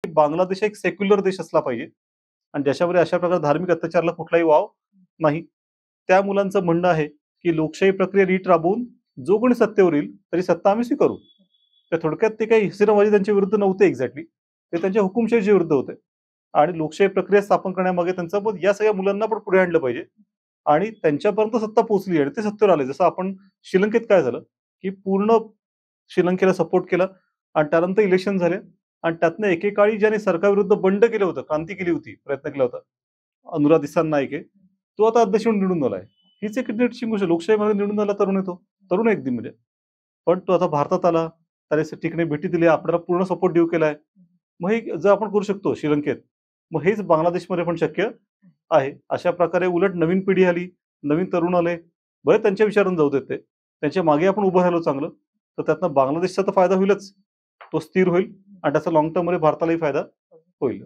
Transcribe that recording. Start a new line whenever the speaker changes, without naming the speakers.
बांगलादेश एक सेक्युलर देश असला पाहिजे आणि ज्याच्यामध्ये अशा प्रकारे धार्मिक अत्याचाराला कुठलाही वाव नाही. त्या मुलांचं म्हणणं आहे, की लोकशाही प्रक्रिया नीट राबवून जो कोणी सत्तेवर येईल, तरी सत्ता आम्ही स्वीकारू. तर थोडक्यात ते काही हिस्सेनवादी त्यांच्या विरुद्ध नव्हते एक्झॅक्टली. ते त्यांच्या हुकुमशाहीच्या विरुद्ध होते. आणि लोकशाही प्रक्रिया स्थापन करण्यामागे त्यांचं मत या सगळ्या मुलांना पण पुढे आणलं पाहिजे. आणि त्यांच्यापर्यंत सत्ता पोहोचली आणि ते सत्तेवर आले. जसं आपण श्रीलंकेत काय झालं, की पूर्ण श्रीलंकेला सपोर्ट केला आणि त्यानंतर इलेक्शन झाले आणि त्यातनं एकेकाळी ज्याने सरकारविरुद्ध बंड केलं होतं, क्रांती केली होती, प्रयत्न केला होता, अनुराग दिसान नाईक तो आता अध्यक्ष म्हणून निवडून आलाय. हीच एक इंटरेस्टिंग गोष्ट आहे. लोकशाहीमध्ये निवडून आला तरुण आहे तो. तरुण आहे अगदी म्हणजे. पण तो आता भारतात आला, त्याने ठिकाणी भेटी दिल्या, आपल्याला पूर्ण सपोर्ट देऊ केलाय. मग हे जर आपण करू शकतो श्रीलंकेत, मग हेच बांगलादेशमध्ये पण शक्य आहे. अशा प्रकारे उलट नवीन पिढी आली, नवीन तरुण आले. बरं त्यांच्या विचारानं जाऊ देत ते. त्यांच्या मागे आपण उभं राहिलो चांगलं, तर त्यातनं बांगलादेशचा तर फायदा होईलच. तो स्थिर होईल आणि त्याचा लाँग टर्ममध्ये भारतालाही फायदा होईल.